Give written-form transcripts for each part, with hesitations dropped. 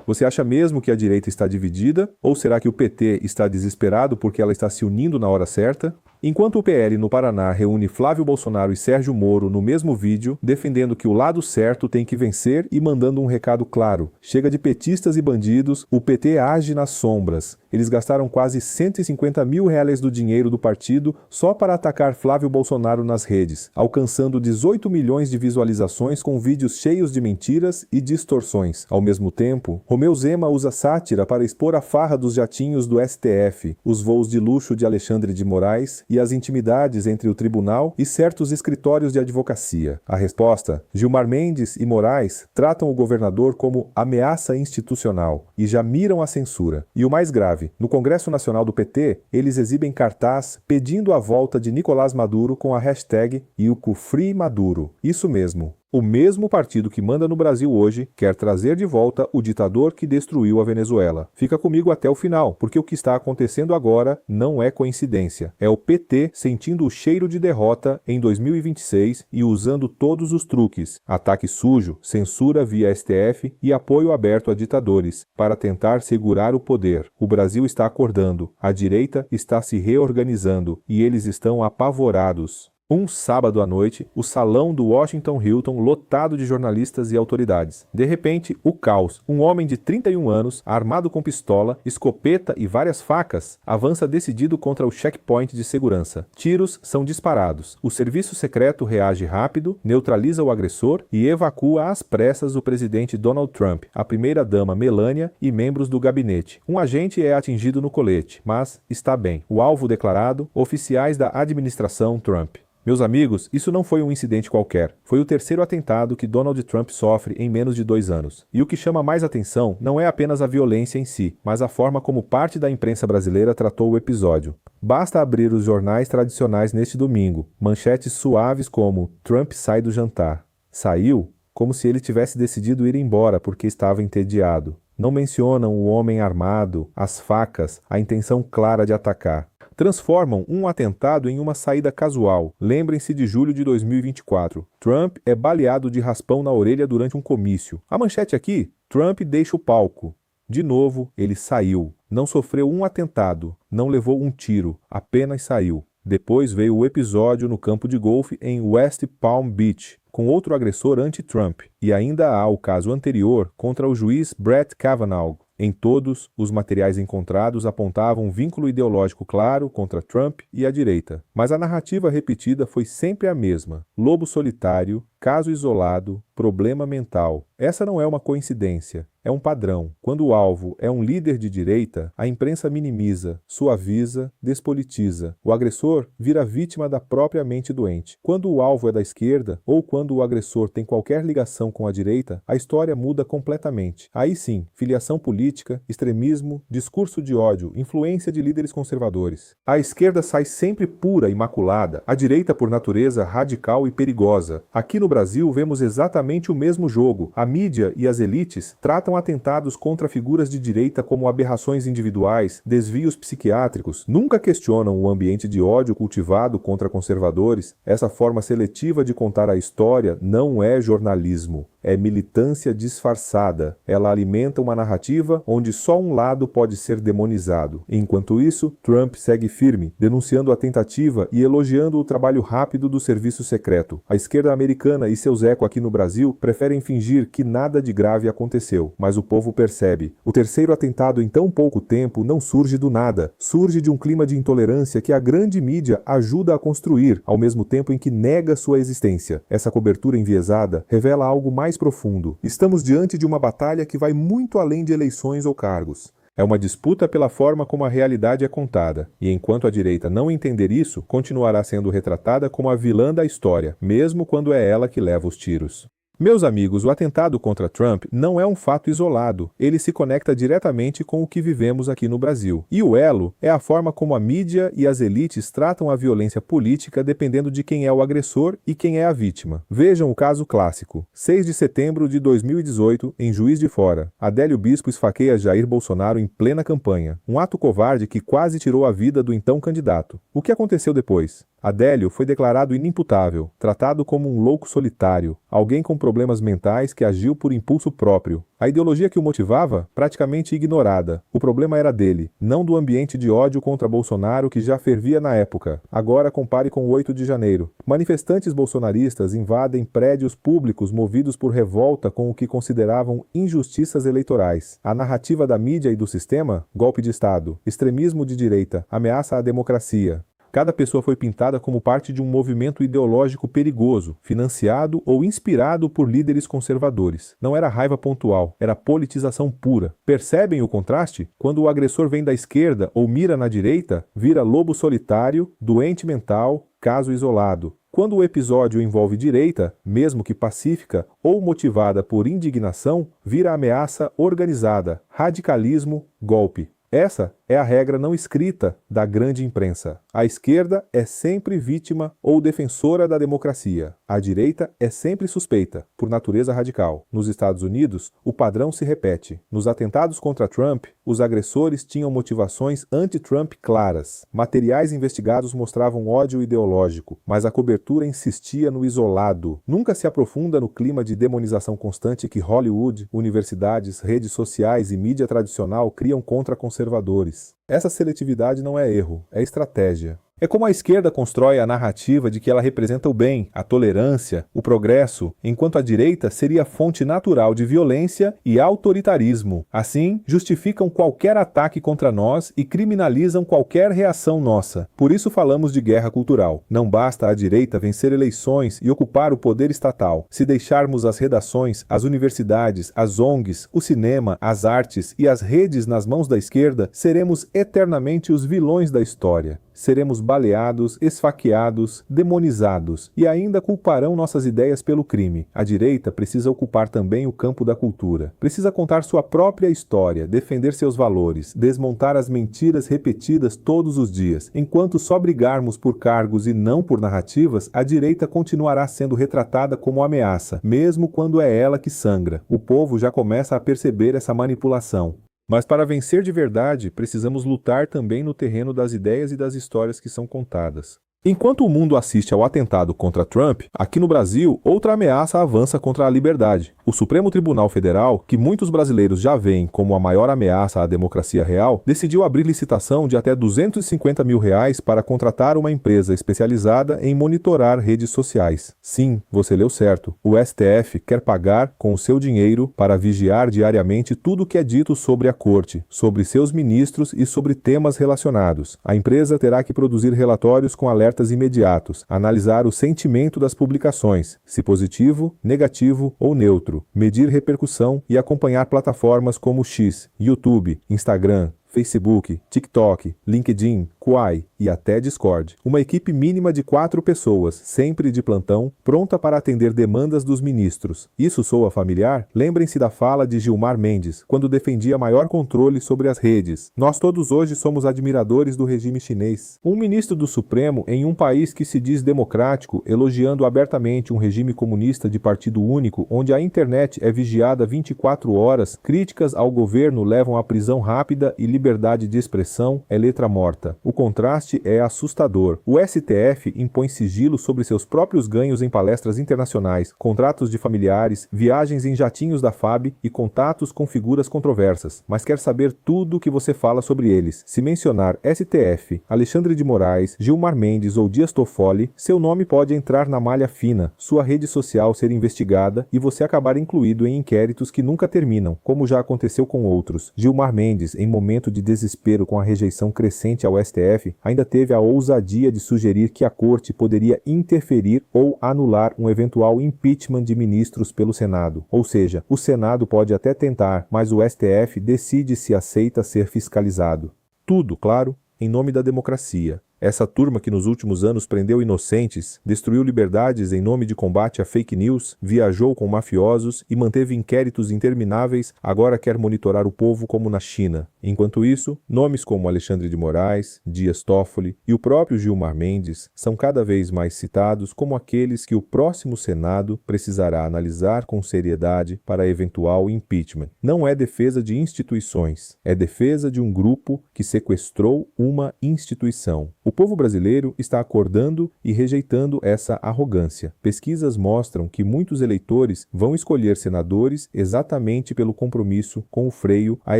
Você acha mesmo que a direita está dividida? Ou será que o PT está desesperado porque ela está se unindo na hora certa? Enquanto o PL no Paraná reúne Flávio Bolsonaro e Sérgio Moro no mesmo vídeo, defendendo que o lado certo tem que vencer e mandando um recado claro: chega de petistas e bandidos, o PT age nas sombras. Eles gastaram quase 150 mil reais do dinheiro do partido só para atacar Flávio Bolsonaro nas redes, alcançando 18 milhões de visualizações com vídeos cheios de mentiras e distorções. Ao mesmo tempo, Romeu Zema usa sátira para expor a farra dos jatinhos do STF, os voos de luxo de Alexandre de Moraes e as intimidades entre o tribunal e certos escritórios de advocacia. A resposta: Gilmar Mendes e Moraes tratam o governador como ameaça institucional e já miram a censura. E o mais grave, no Congresso Nacional do PT, eles exibem cartaz pedindo a volta de Nicolás Maduro com a hashtag #IucuFreeMaduro. Isso mesmo. O mesmo partido que manda no Brasil hoje quer trazer de volta o ditador que destruiu a Venezuela. Fica comigo até o final, porque o que está acontecendo agora não é coincidência. É o PT sentindo o cheiro de derrota em 2026 e usando todos os truques: ataque sujo, censura via STF e apoio aberto a ditadores, para tentar segurar o poder. O Brasil está acordando, a direita está se reorganizando e eles estão apavorados. Um sábado à noite, o salão do Washington Hilton lotado de jornalistas e autoridades. De repente, o caos. Um homem de 31 anos, armado com pistola, escopeta e várias facas, avança decidido contra o checkpoint de segurança. Tiros são disparados. O serviço secreto reage rápido, neutraliza o agressor e evacua às pressas o presidente Donald Trump, a primeira-dama Melania e membros do gabinete. Um agente é atingido no colete, mas está bem. O alvo declarado: oficiais da administração Trump. Meus amigos, isso não foi um incidente qualquer. Foi o terceiro atentado que Donald Trump sofre em menos de 2 anos. E o que chama mais atenção não é apenas a violência em si, mas a forma como parte da imprensa brasileira tratou o episódio. Basta abrir os jornais tradicionais neste domingo. Manchetes suaves como "Trump sai do jantar". Saiu como se ele tivesse decidido ir embora porque estava entediado. Não mencionam o homem armado, as facas, a intenção clara de atacar. Transformam um atentado em uma saída casual. Lembrem-se de julho de 2024. Trump é baleado de raspão na orelha durante um comício. A manchete aqui: Trump deixa o palco. De novo, ele saiu. Não sofreu um atentado, não levou um tiro, apenas saiu. Depois veio o episódio no campo de golfe em West Palm Beach, com outro agressor anti-Trump. E ainda há o caso anterior contra o juiz Brett Kavanaugh. Em todos, os materiais encontrados apontavam um vínculo ideológico claro contra Trump e a direita. Mas a narrativa repetida foi sempre a mesma: lobo solitário, caso isolado, problema mental. Essa não é uma coincidência, é um padrão. Quando o alvo é um líder de direita, a imprensa minimiza, suaviza, despolitiza. O agressor vira vítima da própria mente doente. Quando o alvo é da esquerda, ou quando o agressor tem qualquer ligação com a direita, a história muda completamente. Aí sim, filiação política, extremismo, discurso de ódio, influência de líderes conservadores. A esquerda sai sempre pura, imaculada, a direita por natureza radical e perigosa. Aqui no Brasil vemos exatamente o mesmo jogo. A mídia e as elites tratam atentados contra figuras de direita como aberrações individuais, desvios psiquiátricos. Nunca questionam o ambiente de ódio cultivado contra conservadores. Essa forma seletiva de contar a história não é jornalismo. É militância disfarçada. Ela alimenta uma narrativa onde só um lado pode ser demonizado. Enquanto isso, Trump segue firme, denunciando a tentativa e elogiando o trabalho rápido do serviço secreto. A esquerda americana e seus ecos aqui no Brasil preferem fingir que nada de grave aconteceu, mas o povo percebe. O terceiro atentado em tão pouco tempo não surge do nada. Surge de um clima de intolerância que a grande mídia ajuda a construir, ao mesmo tempo em que nega sua existência. Essa cobertura enviesada revela algo mais profundo. Estamos diante de uma batalha que vai muito além de eleições ou cargos. É uma disputa pela forma como a realidade é contada, e enquanto a direita não entender isso, continuará sendo retratada como a vilã da história, mesmo quando é ela que leva os tiros. Meus amigos, o atentado contra Trump não é um fato isolado. Ele se conecta diretamente com o que vivemos aqui no Brasil. E o elo é a forma como a mídia e as elites tratam a violência política dependendo de quem é o agressor e quem é a vítima. Vejam o caso clássico. 6 de setembro de 2018, em Juiz de Fora. Adélio Bispo esfaqueia Jair Bolsonaro em plena campanha. Um ato covarde que quase tirou a vida do então candidato. O que aconteceu depois? Adélio foi declarado inimputável, tratado como um louco solitário, alguém com problemas mentais que agiu por impulso próprio. A ideologia que o motivava, praticamente ignorada. O problema era dele, não do ambiente de ódio contra Bolsonaro que já fervia na época. Agora compare com o 8 de janeiro. Manifestantes bolsonaristas invadem prédios públicos movidos por revolta com o que consideravam injustiças eleitorais. A narrativa da mídia e do sistema? Golpe de Estado. Extremismo de direita. Ameaça à democracia. Cada pessoa foi pintada como parte de um movimento ideológico perigoso, financiado ou inspirado por líderes conservadores. Não era raiva pontual, era politização pura. Percebem o contraste? Quando o agressor vem da esquerda ou mira na direita, vira lobo solitário, doente mental, caso isolado. Quando o episódio envolve direita, mesmo que pacífica ou motivada por indignação, vira ameaça organizada, radicalismo, golpe. Essa é a regra não escrita da grande imprensa. A esquerda é sempre vítima ou defensora da democracia. A direita é sempre suspeita, por natureza radical. Nos Estados Unidos, o padrão se repete. Nos atentados contra Trump, os agressores tinham motivações anti-Trump claras. Materiais investigados mostravam ódio ideológico, mas a cobertura insistia no isolado. Nunca se aprofunda no clima de demonização constante que Hollywood, universidades, redes sociais e mídia tradicional criam contra conservadores. Essa seletividade não é erro, é estratégia. É como a esquerda constrói a narrativa de que ela representa o bem, a tolerância, o progresso, enquanto a direita seria a fonte natural de violência e autoritarismo. Assim, justificam qualquer ataque contra nós e criminalizam qualquer reação nossa. Por isso falamos de guerra cultural. Não basta a direita vencer eleições e ocupar o poder estatal. Se deixarmos as redações, as universidades, as ONGs, o cinema, as artes e as redes nas mãos da esquerda, seremos eternamente os vilões da história. Seremos baleados, esfaqueados, demonizados e ainda culparão nossas ideias pelo crime. A direita precisa ocupar também o campo da cultura. Precisa contar sua própria história, defender seus valores, desmontar as mentiras repetidas todos os dias. Enquanto só brigarmos por cargos e não por narrativas, a direita continuará sendo retratada como ameaça, mesmo quando é ela que sangra. O povo já começa a perceber essa manipulação. Mas para vencer de verdade, precisamos lutar também no terreno das ideias e das histórias que são contadas. Enquanto o mundo assiste ao atentado contra Trump, aqui no Brasil, outra ameaça avança contra a liberdade. O Supremo Tribunal Federal, que muitos brasileiros já veem como a maior ameaça à democracia real, decidiu abrir licitação de até R$250 mil para contratar uma empresa especializada em monitorar redes sociais. Sim, você leu certo. O STF quer pagar com o seu dinheiro para vigiar diariamente tudo o que é dito sobre a corte, sobre seus ministros e sobre temas relacionados. A empresa terá que produzir relatórios com alertas imediatos, analisar o sentimento das publicações, se positivo, negativo ou neutro, medir repercussão e acompanhar plataformas como X, YouTube, Instagram, Facebook, TikTok, LinkedIn, Quai e até Discord. Uma equipe mínima de 4 pessoas, sempre de plantão, pronta para atender demandas dos ministros. Isso soa familiar? Lembrem-se da fala de Gilmar Mendes, quando defendia maior controle sobre as redes. Nós todos hoje somos admiradores do regime chinês. Um ministro do Supremo em um país que se diz democrático, elogiando abertamente um regime comunista de partido único, onde a internet é vigiada 24 horas, críticas ao governo levam à prisão rápida e liberdade de expressão é letra morta. O contraste é assustador. O STF impõe sigilo sobre seus próprios ganhos em palestras internacionais, contratos de familiares, viagens em jatinhos da FAB e contatos com figuras controversas, mas quer saber tudo o que você fala sobre eles. Se mencionar STF, Alexandre de Moraes, Gilmar Mendes ou Dias Toffoli, seu nome pode entrar na malha fina, sua rede social ser investigada e você acabar incluído em inquéritos que nunca terminam, como já aconteceu com outros. Gilmar Mendes, em momento de desespero com a rejeição crescente ao STF, ainda teve a ousadia de sugerir que a Corte poderia interferir ou anular um eventual impeachment de ministros pelo Senado. Ou seja, o Senado pode até tentar, mas o STF decide se aceita ser fiscalizado. Tudo, claro, em nome da democracia. Essa turma que nos últimos anos prendeu inocentes, destruiu liberdades em nome de combate a fake news, viajou com mafiosos e manteve inquéritos intermináveis, agora quer monitorar o povo como na China. Enquanto isso, nomes como Alexandre de Moraes, Dias Toffoli e o próprio Gilmar Mendes são cada vez mais citados como aqueles que o próximo Senado precisará analisar com seriedade para eventual impeachment. Não é defesa de instituições, é defesa de um grupo que sequestrou uma instituição. O povo brasileiro está acordando e rejeitando essa arrogância. Pesquisas mostram que muitos eleitores vão escolher senadores exatamente pelo compromisso com o freio a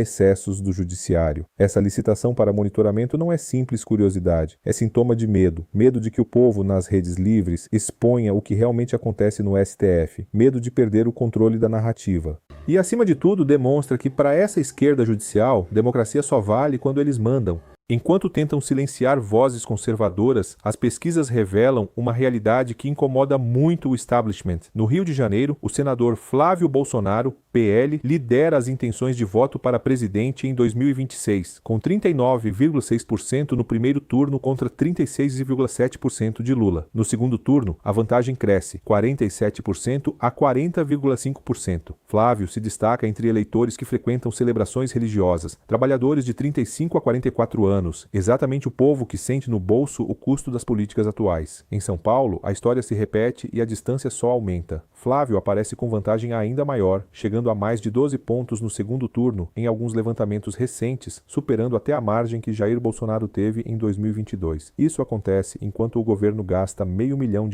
excessos do judiciário. Essa licitação para monitoramento não é simples curiosidade, é sintoma de medo. Medo de que o povo nas redes livres exponha o que realmente acontece no STF. Medo de perder o controle da narrativa. E, acima de tudo, demonstra que para essa esquerda judicial, democracia só vale quando eles mandam. Enquanto tentam silenciar vozes conservadoras, as pesquisas revelam uma realidade que incomoda muito o establishment. No Rio de Janeiro, o senador Flávio Bolsonaro, PL, lidera as intenções de voto para presidente em 2026, com 39,6% no primeiro turno contra 36,7% de Lula. No segundo turno, a vantagem cresce, 47% a 40,5%. Flávio se destaca entre eleitores que frequentam celebrações religiosas, trabalhadores de 35 a 44 anos, exatamente o povo que sente no bolso o custo das políticas atuais. Em São Paulo, a história se repete e a distância só aumenta. Flávio aparece com vantagem ainda maior, chegando a mais de 12 pontos no segundo turno, em alguns levantamentos recentes, superando até a margem que Jair Bolsonaro teve em 2022. Isso acontece enquanto o governo gasta R$500 milhão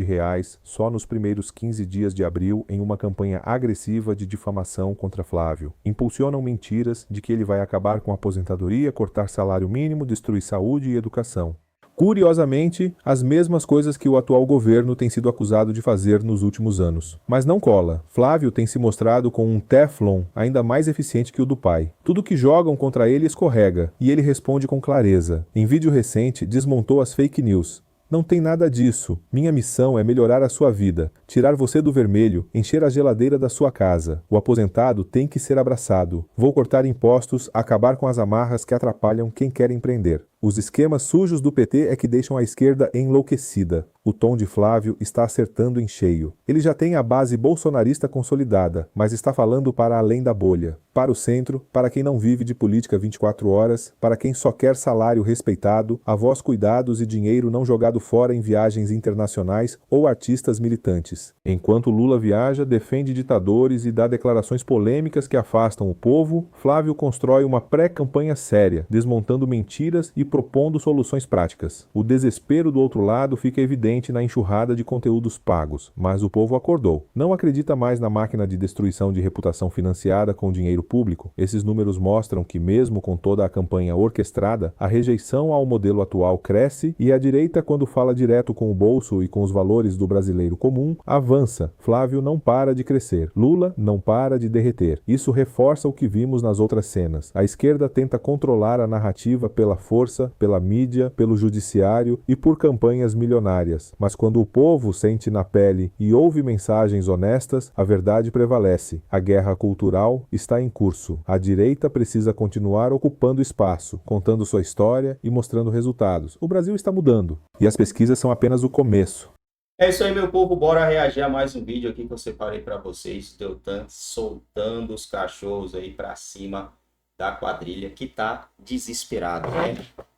só nos primeiros 15 dias de abril em uma campanha agressiva de difamação contra Flávio. Impulsionam mentiras de que ele vai acabar com a aposentadoria, cortar salário mínimo, destruir saúde e educação. Curiosamente, as mesmas coisas que o atual governo tem sido acusado de fazer nos últimos anos. Mas não cola. Flávio tem se mostrado com um Teflon ainda mais eficiente que o do pai. Tudo que jogam contra ele escorrega, e ele responde com clareza. Em vídeo recente, desmontou as fake news. Não tem nada disso. Minha missão é melhorar a sua vida, tirar você do vermelho, encher a geladeira da sua casa. O aposentado tem que ser abraçado. Vou cortar impostos, acabar com as amarras que atrapalham quem quer empreender. Os esquemas sujos do PT é que deixam a esquerda enlouquecida. O tom de Flávio está acertando em cheio. Ele já tem a base bolsonarista consolidada, mas está falando para além da bolha. Para o centro, para quem não vive de política 24 horas, para quem só quer salário respeitado, avós cuidados e dinheiro não jogado fora em viagens internacionais ou artistas militantes. Enquanto Lula viaja, defende ditadores e dá declarações polêmicas que afastam o povo, Flávio constrói uma pré-campanha séria, desmontando mentiras e propondo soluções práticas. O desespero do outro lado fica evidente na enxurrada de conteúdos pagos, mas o povo acordou. Não acredita mais na máquina de destruição de reputação financiada com dinheiro público. Esses números mostram que, mesmo com toda a campanha orquestrada, a rejeição ao modelo atual cresce e a direita, quando fala direto com o bolso e com os valores do brasileiro comum, avança. Flávio não para de crescer. Lula não para de derreter. Isso reforça o que vimos nas outras cenas. A esquerda tenta controlar a narrativa pela força, pela mídia, pelo judiciário e por campanhas milionárias. Mas quando o povo sente na pele e ouve mensagens honestas, a verdade prevalece. A guerra cultural está em curso. A direita precisa continuar ocupando espaço, contando sua história e mostrando resultados. O Brasil está mudando. E as pesquisas são apenas o começo. É isso aí, meu povo. Bora reagir a mais um vídeo aqui que eu separei para vocês. Deltan soltando os cachorros aí para cima da quadrilha que tá desesperado, né?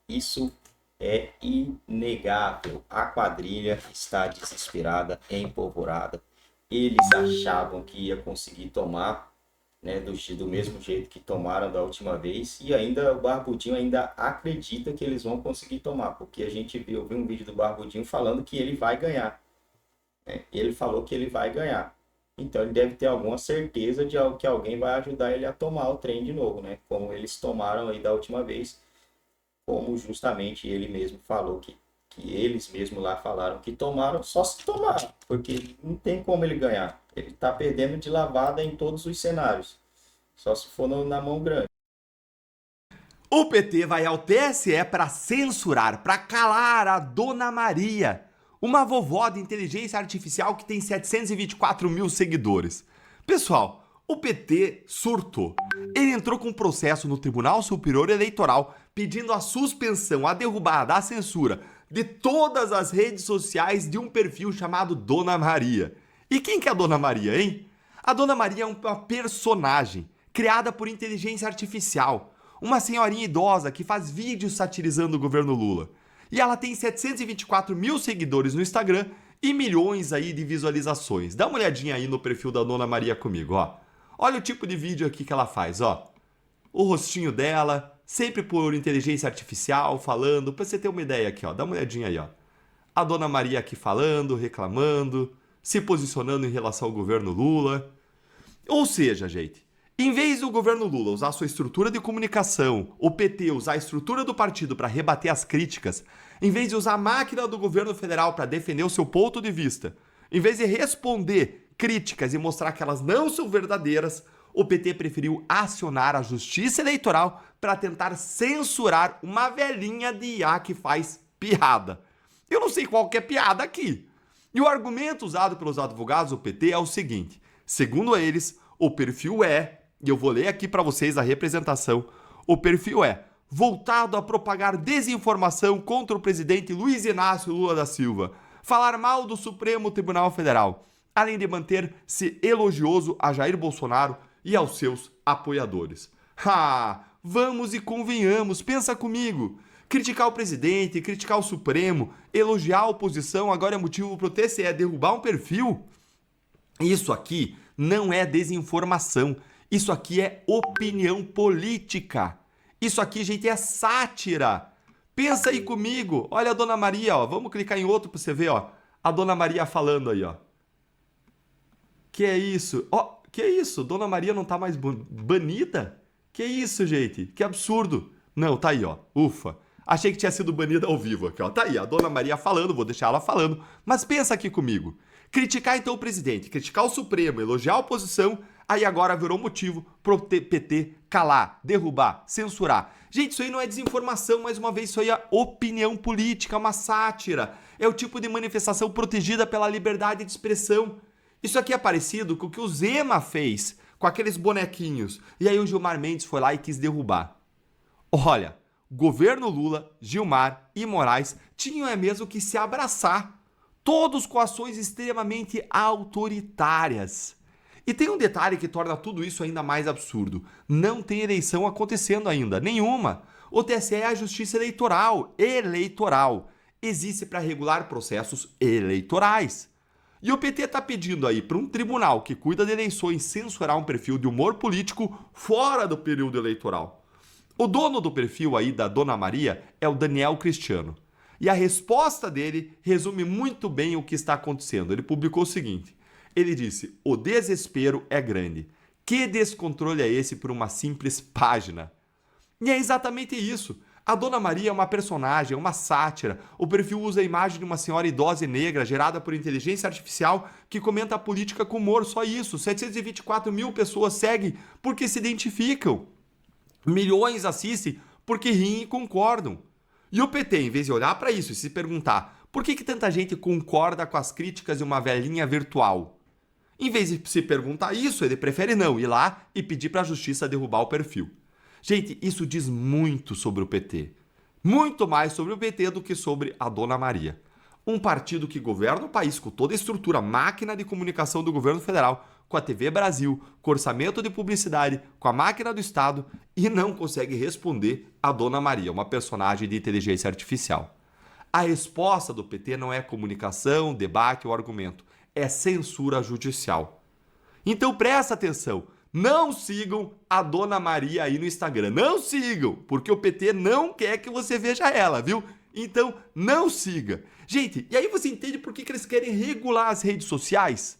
Isso é inegável. A quadrilha está desesperada, empolvorada. Eles achavam que ia conseguir tomar, né, do mesmo jeito que tomaram da última vez, e ainda o Barbudinho ainda acredita que eles vão conseguir tomar, porque a gente viu um vídeo do Barbudinho falando que ele vai ganhar. Ele falou que ele vai ganhar. Então ele deve ter alguma certeza de que alguém vai ajudar ele a tomar o trem de novo, né? Como eles tomaram aí da última vez, como justamente ele mesmo falou que eles mesmo lá falaram que tomaram, só se tomaram, porque não tem como ele ganhar. Ele está perdendo de lavada em todos os cenários, só se for na mão grande. O PT vai ao TSE para censurar, para calar a Dona Maria, uma vovó de inteligência artificial que tem 724 mil seguidores. Pessoal, o PT surtou. Ele entrou com um processo no Tribunal Superior Eleitoral pedindo a suspensão, a derrubada, a censura de todas as redes sociais de um perfil chamado Dona Maria. E quem que é a Dona Maria, hein? A Dona Maria é uma personagem criada por inteligência artificial, uma senhorinha idosa que faz vídeos satirizando o governo Lula. E ela tem 724 mil seguidores no Instagram e milhões aí de visualizações. Dá uma olhadinha aí no perfil da Dona Maria comigo, ó. Olha o tipo de vídeo aqui que ela faz, ó. O rostinho dela, sempre por inteligência artificial, falando, pra você ter uma ideia aqui, ó, dá uma olhadinha aí, ó. A Dona Maria aqui falando, reclamando, se posicionando em relação ao governo Lula. Ou seja, gente, em vez do governo Lula usar sua estrutura de comunicação, o PT usar a estrutura do partido para rebater as críticas, em vez de usar a máquina do governo federal para defender o seu ponto de vista, em vez de responder críticas e mostrar que elas não são verdadeiras, o PT preferiu acionar a Justiça Eleitoral para tentar censurar uma velhinha de IA que faz piada. Eu não sei qual que é piada aqui. E o argumento usado pelos advogados do PT é o seguinte: segundo eles, o perfil e eu vou ler aqui para vocês a representação, o perfil voltado a propagar desinformação contra o presidente Luiz Inácio Lula da Silva, falar mal do Supremo Tribunal Federal, além de manter-se elogioso a Jair Bolsonaro e aos seus apoiadores. Vamos e convenhamos, pensa comigo. Criticar o presidente, criticar o Supremo, elogiar a oposição agora é motivo para o TSE derrubar um perfil? Isso aqui não é desinformação. Isso aqui é opinião política. Isso aqui, gente, é sátira. Pensa aí comigo. Olha a Dona Maria, ó. Vamos clicar em outro para você ver, ó. A Dona Maria falando aí, ó. Que é isso? Ó, que é isso? Dona Maria não tá mais banida? Que é isso, gente? Que absurdo. Não, tá aí, ó. Ufa. Achei que tinha sido banida ao vivo aqui, ó. Tá aí, a Dona Maria falando, vou deixar ela falando. Mas pensa aqui comigo. Criticar então o presidente, criticar o Supremo, elogiar a oposição, aí agora virou motivo pro PT calar, derrubar, censurar. Gente, isso aí não é desinformação, mais uma vez, isso aí é opinião política, uma sátira. É o tipo de manifestação protegida pela liberdade de expressão. Isso aqui é parecido com o que o Zema fez com aqueles bonequinhos. E aí o Gilmar Mendes foi lá e quis derrubar. Olha, governo Lula, Gilmar e Moraes tinham mesmo que se abraçar. Todos com ações extremamente autoritárias. E tem um detalhe que torna tudo isso ainda mais absurdo. Não tem eleição acontecendo ainda, nenhuma. O TSE é a Justiça Eleitoral. Existe para regular processos eleitorais. E o PT está pedindo aí para um tribunal que cuida de eleições censurar um perfil de humor político fora do período eleitoral. O dono do perfil aí da Dona Maria é o Daniel Cristiano. E a resposta dele resume muito bem o que está acontecendo. Ele publicou o seguinte, ele disse: o desespero é grande. Que descontrole é esse por uma simples página? E é exatamente isso. A Dona Maria é uma personagem, é uma sátira. O perfil usa a imagem de uma senhora idosa e negra gerada por inteligência artificial que comenta a política com humor, só isso. 724 mil pessoas seguem porque se identificam. Milhões assistem porque riem e concordam. E o PT, em vez de olhar para isso e se perguntar por que tanta gente concorda com as críticas de uma velhinha virtual, em vez de se perguntar isso, ele prefere não ir lá e pedir para a justiça derrubar o perfil. Gente, isso diz muito sobre o PT. Muito mais sobre o PT do que sobre a Dona Maria. Um partido que governa o país com toda a estrutura, máquina de comunicação do governo federal, com a TV Brasil, com orçamento de publicidade, com a máquina do Estado e não consegue responder a Dona Maria, uma personagem de inteligência artificial. A resposta do PT não é comunicação, debate ou argumento, é censura judicial. Então presta atenção, não sigam a Dona Maria aí no Instagram, não sigam, porque o PT não quer que você veja ela, viu? Então não siga. Gente, e aí você entende por que eles querem regular as redes sociais?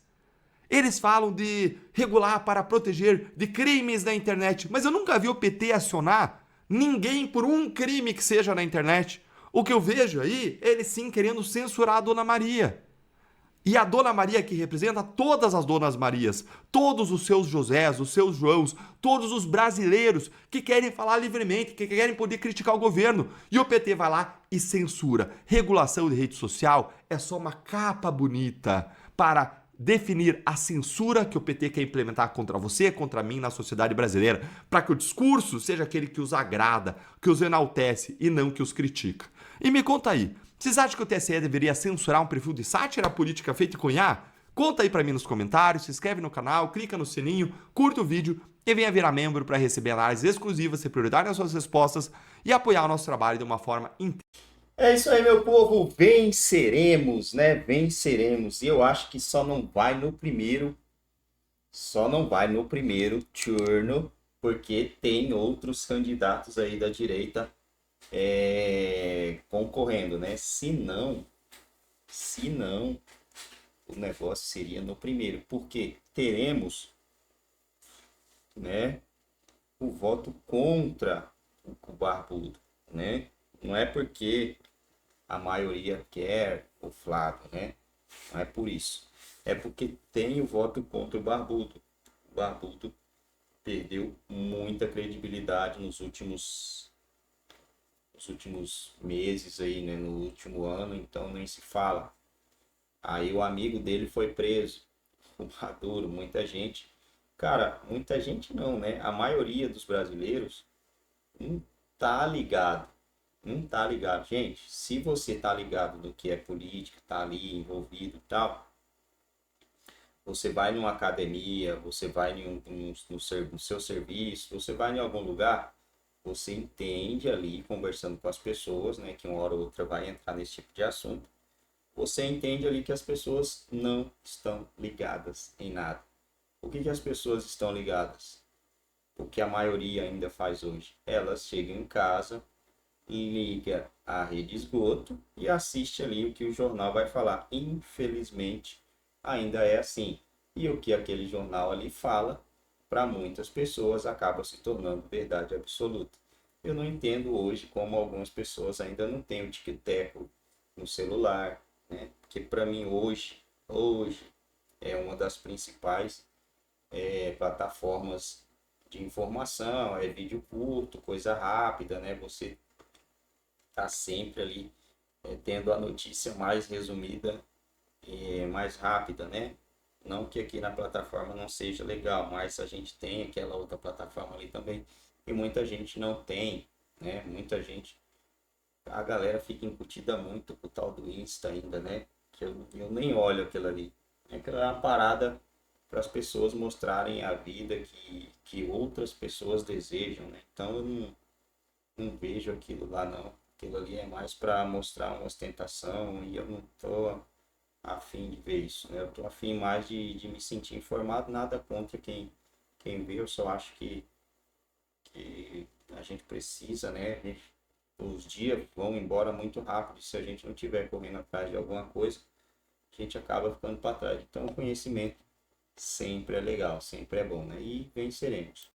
Eles falam de regular para proteger de crimes na internet, mas eu nunca vi o PT acionar ninguém por um crime que seja na internet. O que eu vejo aí, eles sim querendo censurar a Dona Maria. E a Dona Maria que representa todas as Donas Marias, todos os seus Josés, os seus Joãos, todos os brasileiros que querem falar livremente, que querem poder criticar o governo. E o PT vai lá e censura. Regulação de rede social é só uma capa bonita para definir a censura que o PT quer implementar contra você, contra mim na sociedade brasileira, para que o discurso seja aquele que os agrada, que os enaltece e não que os critica. E me conta aí, vocês acham que o TSE deveria censurar um perfil de sátira política feito com IA? Conta aí pra mim nos comentários, se inscreve no canal, clica no sininho, curta o vídeo e venha virar membro para receber análises exclusivas, ser prioridade nas suas respostas e apoiar o nosso trabalho de uma forma inteira. É isso aí, meu povo. Venceremos, né? Venceremos. E eu acho que só não vai no primeiro turno porque tem outros candidatos aí da direita concorrendo, né? Se não, o negócio seria no primeiro, porque teremos, né, o voto contra o Barbudo, né? Não é porque a maioria quer o Flávio, né? Não é por isso. É porque tem o voto contra o Barbudo. O Barbudo perdeu muita credibilidade nos últimos meses aí, né? No último ano, então nem se fala. Aí o amigo dele foi preso, o Maduro, muita gente. Cara, muita gente não, né? A maioria dos brasileiros não tá ligado. Não tá ligado. Gente, se você tá ligado do que é política, tá ali envolvido e tal, você vai numa academia, você vai no seu serviço, você vai em algum lugar, você entende ali, conversando com as pessoas, né, que uma hora ou outra vai entrar nesse tipo de assunto, você entende ali que as pessoas não estão ligadas em nada. O que as pessoas estão ligadas? O que a maioria ainda faz hoje? Elas chegam em casa, liga a rede esgoto e assiste ali o que o jornal vai falar. Infelizmente, ainda é assim. E o que aquele jornal ali fala, para muitas pessoas, acaba se tornando verdade absoluta. Eu não entendo hoje como algumas pessoas ainda não têm o tic-tac no celular, né? Porque para mim hoje é uma das principais plataformas de informação, é vídeo curto, coisa rápida, né? Você tá sempre ali tendo a notícia mais resumida e mais rápida, né? Não que aqui na plataforma não seja legal, mas a gente tem aquela outra plataforma ali também e muita gente não tem, né? Muita gente, a galera fica incutida muito com o tal do Insta ainda, né? Que eu nem olho aquilo ali. Aquela é uma parada para as pessoas mostrarem a vida que outras pessoas desejam, né? Então eu não vejo aquilo lá não. Aquilo ali é mais para mostrar uma ostentação e eu não tô a fim de ver isso, né? Eu tô a fim mais de me sentir informado, nada contra quem vê, eu só acho que a gente precisa, né? Os dias vão embora muito rápido, se a gente não estiver correndo atrás de alguma coisa, a gente acaba ficando para trás. Então o conhecimento sempre é legal, sempre é bom, né? E venceremos.